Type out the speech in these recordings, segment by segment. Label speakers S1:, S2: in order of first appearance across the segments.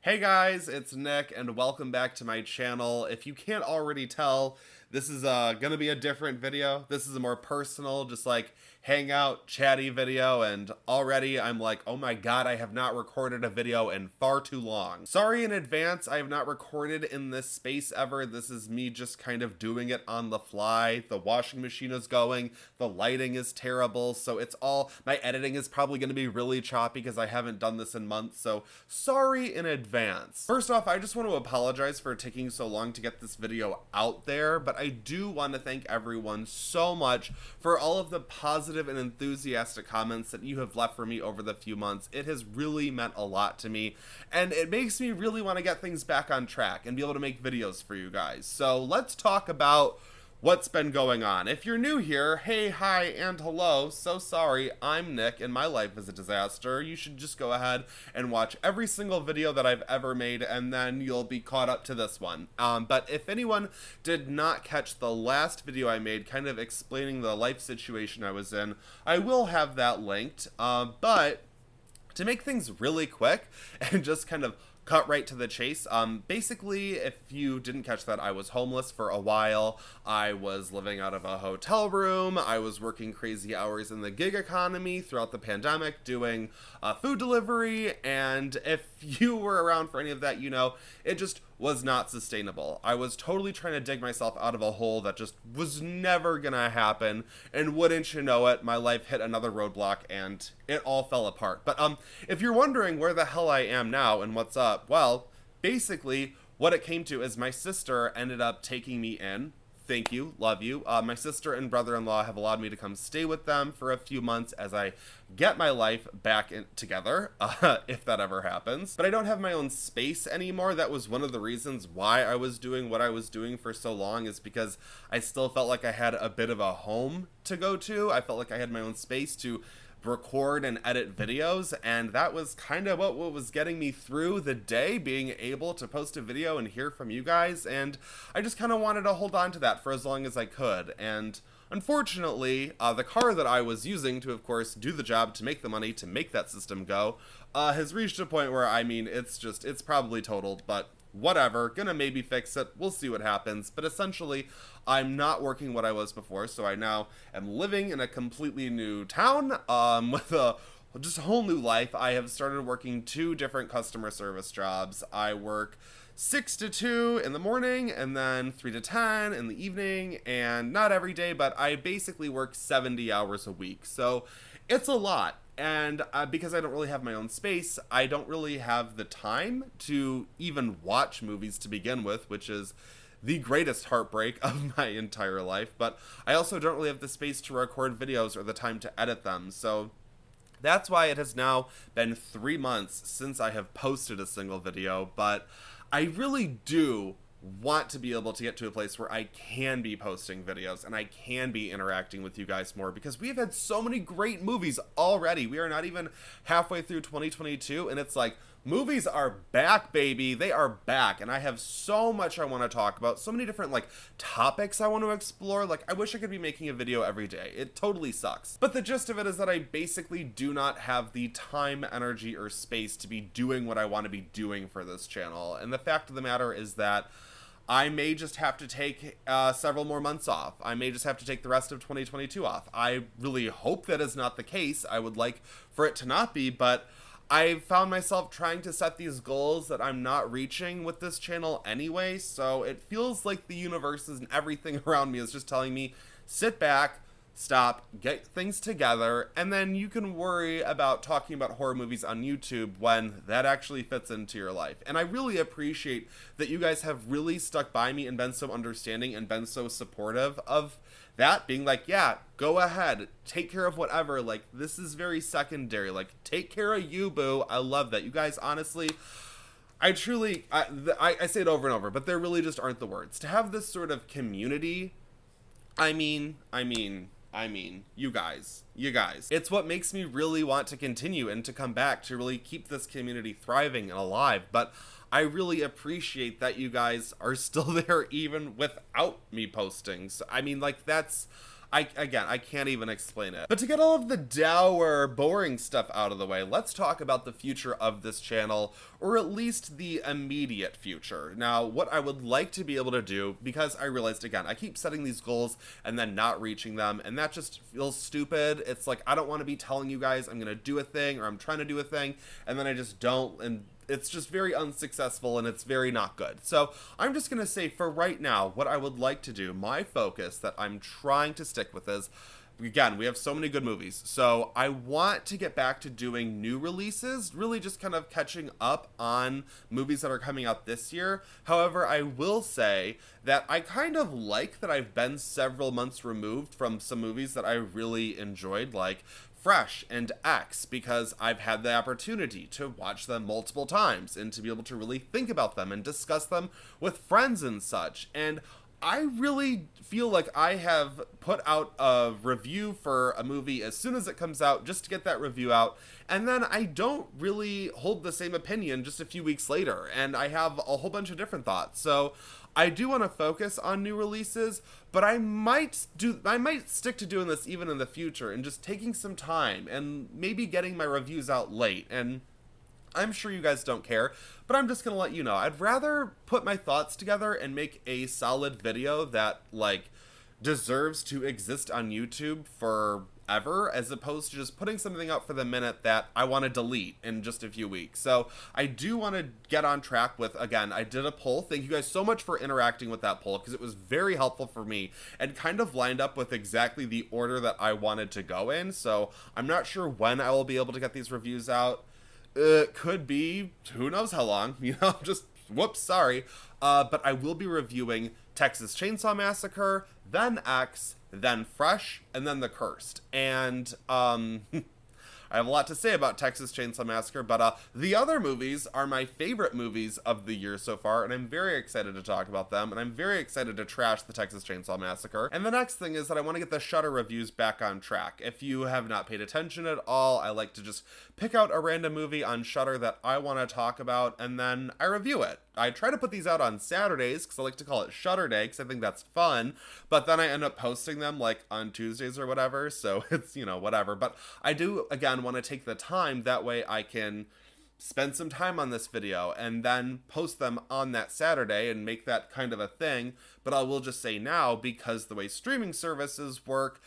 S1: Hey guys, it's Nick and welcome back to my channel. If you can't already tell, this is gonna be a different video. This is a more personal, just like hangout, chatty video, and already I'm like, oh my god, I have not recorded a video in far too long. Sorry in advance, I have not recorded in this space ever. This is me just kind of doing it on the fly. The washing machine is going, the lighting is terrible, so it's all, my editing is probably gonna be really choppy because I haven't done this in months, so sorry in advance. First off, I just want to apologize for taking so long to get this video out there, but I do want to thank everyone so much for all of the positive and enthusiastic comments that you have left for me over the few months. It has really meant a lot to me, and it makes me really want to get things back on track and be able to make videos for you guys. So let's talk about what's been going on. If you're new here, hey, hi, and hello. So sorry, I'm Nick, and my life is a disaster. You should just go ahead and watch every single video that I've ever made, and then you'll be caught up to this one. But if anyone did not catch the last video I made, kind of explaining the life situation I was in, I will have that linked. But to make things really quick and just kind of cut right to the chase. Basically, if you didn't catch that, I was homeless for a while. I was living out of a hotel room. I was working crazy hours in the gig economy throughout the pandemic, doing food delivery. And if you were around for any of that, you know, it just was not sustainable. I was totally trying to dig myself out of a hole that just was never gonna happen, and wouldn't you know it, my life hit another roadblock and it all fell apart. But if you're wondering where the hell I am now and what's up, well, basically what it came to is my sister ended up taking me in. Thank you, love you. My sister and brother-in-law have allowed me to come stay with them for a few months as I get my life back together, if that ever happens. But I don't have my own space anymore. That was one of the reasons why I was doing what I was doing for so long, is because I still felt like I had a bit of a home to go to. I felt like I had my own space to record and edit videos, and that was kind of what was getting me through the day, being able to post a video and hear from you guys. And I just kind of wanted to hold on to that for as long as I could. And unfortunately, the car that I was using to, of course, do the job, to make the money, to make that system go, has reached a point where, I mean, it's probably totaled, but whatever, gonna maybe fix it, we'll see what happens. But essentially, I'm not working what I was before, so I now am living in a completely new town, with just a whole new life. I have started working 2 different customer service jobs. I work 6 to 2 in the morning, and then 3 to 10 in the evening, and not every day, but I basically work 70 hours a week, so it's a lot. And because I don't really have my own space, I don't really have the time to even watch movies to begin with, which is the greatest heartbreak of my entire life. But I also don't really have the space to record videos or the time to edit them. So that's why it has now been 3 months since I have posted a single video. But I really do want to be able to get to a place where I can be posting videos and I can be interacting with you guys more, because we've had so many great movies already. We are not even halfway through 2022, and it's like, movies are back, baby. They are back, and I have so much I want to talk about, so many different like topics I want to explore. Like, I wish I could be making a video every day. It totally sucks. But the gist of it is that I basically do not have the time, energy, or space to be doing what I want to be doing for this channel. And the fact of the matter is that I may just have to take several more months off. I may just have to take the rest of 2022 off. I really hope that is not the case. I would like for it to not be, but I've found myself trying to set these goals that I'm not reaching with this channel anyway, so it feels like the universe and everything around me is just telling me, sit back, stop, get things together, and then you can worry about talking about horror movies on YouTube when that actually fits into your life. And I really appreciate that you guys have really stuck by me and been so understanding and been so supportive of that, being like, yeah, go ahead, take care of whatever, like, this is very secondary, like, take care of you, boo. I love that. You guys, honestly, I truly, I say it over and over, but there really just aren't the words. To have this sort of community, I mean, you guys, it's what makes me really want to continue and to come back to really keep this community thriving and alive. But I really appreciate that you guys are still there even without me posting. So, I mean, like, that's I can't even explain it. But to get all of the dour, boring stuff out of the way, let's talk about the future of this channel, or at least the immediate future. Now, what I would like to be able to do, because I realized, again, I keep setting these goals and then not reaching them, and that just feels stupid. It's like, I don't want to be telling you guys I'm going to do a thing, or I'm trying to do a thing, and then I just don't, and it's just very unsuccessful, and it's very not good. So I'm just going to say for right now, what I would like to do, my focus that I'm trying to stick with is, again, we have so many good movies. So I want to get back to doing new releases, really just kind of catching up on movies that are coming out this year. However, I will say that I kind of like that I've been several months removed from some movies that I really enjoyed, like Fresh and X, because I've had the opportunity to watch them multiple times and to be able to really think about them and discuss them with friends and such. And I really feel like I have put out a review for a movie as soon as it comes out, just to get that review out, and then I don't really hold the same opinion just a few weeks later, and I have a whole bunch of different thoughts. So I do want to focus on new releases, but I might stick to doing this even in the future and just taking some time and maybe getting my reviews out late. And I'm sure you guys don't care, but I'm just going to let you know. I'd rather put my thoughts together and make a solid video that, like, deserves to exist on YouTube forever, as opposed to just putting something out for the minute that I want to delete in just a few weeks. So I do want to get on track with, again, I did a poll. Thank you guys so much for interacting with that poll, because it was very helpful for me and kind of lined up with exactly the order that I wanted to go in. So I'm not sure when I will be able to get these reviews out. It could be who knows how long, just whoops, sorry. But I will be reviewing Texas Chainsaw Massacre, then X, then Fresh, and then The Cursed. And I have a lot to say about Texas Chainsaw Massacre, but the other movies are my favorite movies of the year so far, and I'm very excited to talk about them, and I'm very excited to trash the Texas Chainsaw Massacre. And the next thing is that I want to get the Shudder reviews back on track. If you have not paid attention at all, I like to just pick out a random movie on Shudder that I want to talk about, and then I review it. I try to put these out on Saturdays, because I like to call it Shudder Day, because I think that's fun, but then I end up posting them, like, on Tuesdays or whatever, so it's, whatever. But I do, again, want to take the time, that way I can spend some time on this video and then post them on that Saturday and make that kind of a thing. But I will just say now, because the way streaming services work,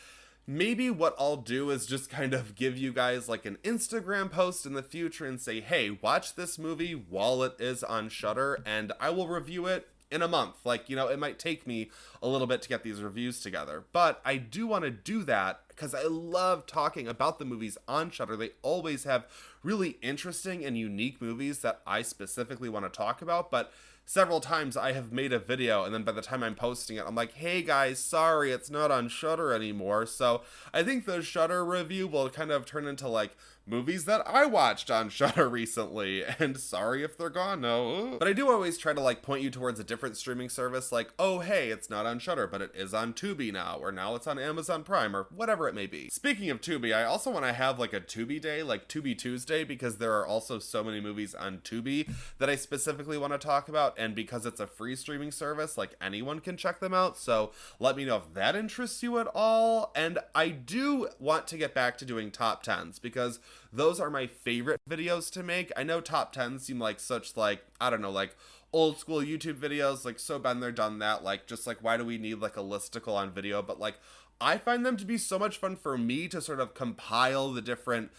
S1: maybe what I'll do is just kind of give you guys like an Instagram post in the future and say, hey, watch this movie while it is on Shudder, and I will review it in a month. Like, it might take me a little bit to get these reviews together, but I do want to do that because I love talking about the movies on Shudder. They always have really interesting and unique movies that I specifically want to talk about, but several times I have made a video, and then by the time I'm posting it, I'm like, hey guys, sorry, it's not on Shudder anymore. So I think the Shudder review will kind of turn into like movies that I watched on Shudder recently, and sorry if they're gone now. But I do always try to like point you towards a different streaming service, like, oh hey, it's not on Shudder, but it is on Tubi now, or now it's on Amazon Prime, or whatever it may be. Speaking of Tubi, I also want to have like a Tubi day, like Tubi Tuesday, because there are also so many movies on Tubi that I specifically want to talk about, and because it's a free streaming service, like anyone can check them out. So let me know if that interests you at all. And I do want to get back to doing top 10s, because those are my favorite videos to make. I know top 10s seem like such, like, I don't know, like old school YouTube videos, like so been there, done that, like just like why do we need like a listicle on video? But like I find them to be so much fun for me to sort of compile the different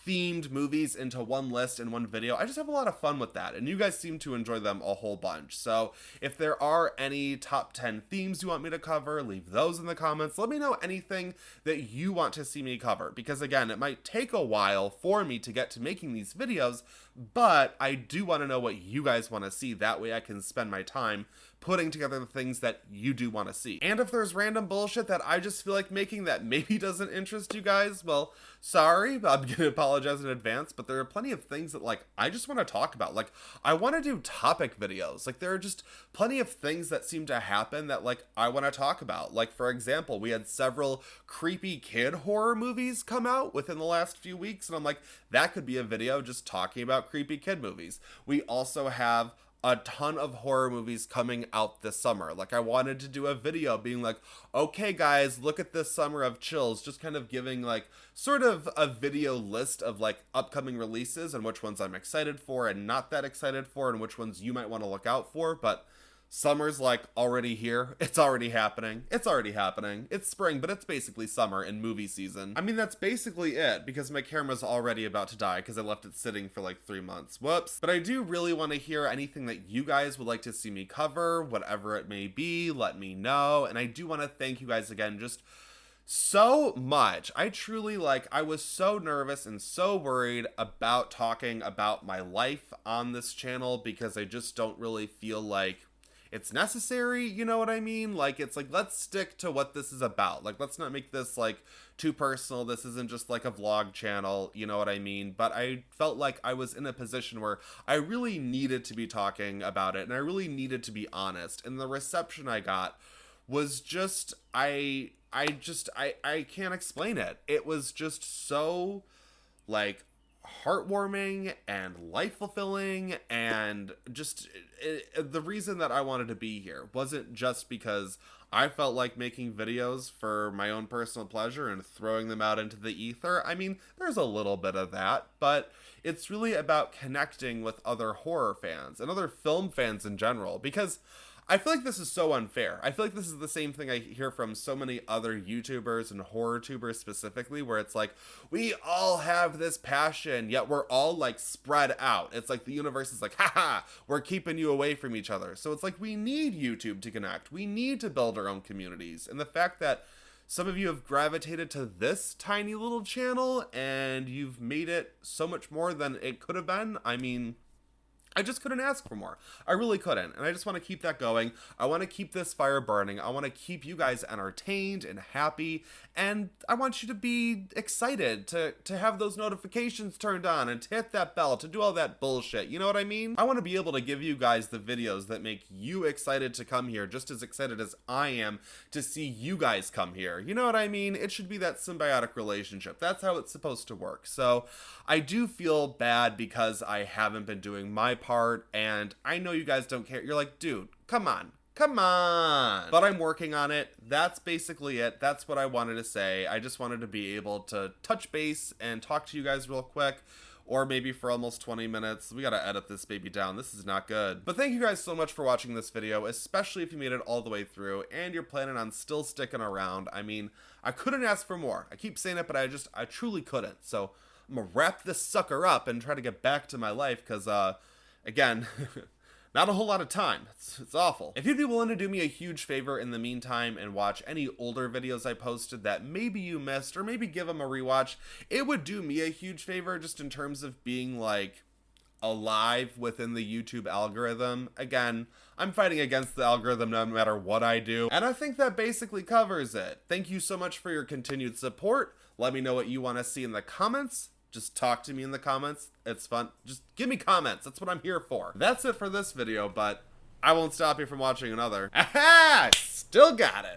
S1: themed movies into one list in one video. I just have a lot of fun with that, and you guys seem to enjoy them a whole bunch. So if there are any top 10 themes you want me to cover, leave those in the comments. Let me know anything that you want to see me cover, because again, it might take a while for me to get to making these videos, but I do want to know what you guys want to see. That way I can spend my time putting together the things that you do want to see. And if there's random bullshit that I just feel like making that maybe doesn't interest you guys, well, sorry, I'm gonna apologize in advance, but there are plenty of things that like I just want to talk about. Like I want to do topic videos. Like there are just plenty of things that seem to happen that like I want to talk about. Like for example, we had several creepy kid horror movies come out within the last few weeks, and I'm like, that could be a video just talking about creepy kid movies. We also have a ton of horror movies coming out this summer. Like, I wanted to do a video being like, okay guys, look at this summer of chills, just kind of giving like sort of a video list of like upcoming releases and which ones I'm excited for and not that excited for, and which ones you might want to look out for. But summer's like already here. It's already happening. It's already happening. It's spring, but it's basically summer in movie season. I mean, that's basically it, because my camera's already about to die because I left it sitting for like 3 months. Whoops. But I do really want to hear anything that you guys would like to see me cover, whatever it may be. Let me know. And I do want to thank you guys again just so much. I truly, like, I was so nervous and so worried about talking about my life on this channel because I just don't really feel like it's necessary, you know what I mean? Like, it's like, let's stick to what this is about. Like, let's not make this like too personal. This isn't just like a vlog channel, you know what I mean? But I felt like I was in a position where I really needed to be talking about it, and I really needed to be honest. And the reception I got was just, I can't explain it. It was just so like heartwarming and life-fulfilling, and just the reason that I wanted to be here wasn't just because I felt like making videos for my own personal pleasure and throwing them out into the ether. I mean, there's a little bit of that, but it's really about connecting with other horror fans and other film fans in general, because I feel like this is so unfair. I feel like this is the same thing I hear from so many other YouTubers and horror tubers specifically, where it's like, we all have this passion, yet we're all like spread out. It's like the universe is like, haha, we're keeping you away from each other. So it's like, we need YouTube to connect. We need to build our own communities. And the fact that some of you have gravitated to this tiny little channel and you've made it so much more than it could have been, I mean, I just couldn't ask for more. I really couldn't. And I just want to keep that going. I want to keep this fire burning. I want to keep you guys entertained and happy. And I want you to be excited to have those notifications turned on and to hit that bell, to do all that bullshit. You know what I mean? I want to be able to give you guys the videos that make you excited to come here, just as excited as I am to see you guys come here. You know what I mean? It should be that symbiotic relationship. That's how it's supposed to work. So I do feel bad because I haven't been doing my part, and I know you guys don't care. You're like, dude, come on. But I'm working on it. That's basically it. That's what I wanted to say. I just wanted to be able to touch base and talk to you guys real quick, or maybe for almost 20 minutes. We gotta edit this baby down. This is not good. But thank you guys so much for watching this video, especially if you made it all the way through and you're planning on still sticking around. I mean, I couldn't ask for more. I keep saying it, but I truly couldn't. So I'm gonna wrap this sucker up and try to get back to my life, because again, not a whole lot of time. It's awful. If you'd be willing to do me a huge favor in the meantime and watch any older videos I posted that maybe you missed, or maybe give them a rewatch, it would do me a huge favor just in terms of being like alive within the YouTube algorithm. Again, I'm fighting against the algorithm no matter what I do, and I think that basically covers it. Thank you so much for your continued support. Let me know what you want to see in the comments. Just talk to me in the comments. It's fun. Just give me comments. That's what I'm here for. That's it for this video, but I won't stop you from watching another. Aha! Still got it.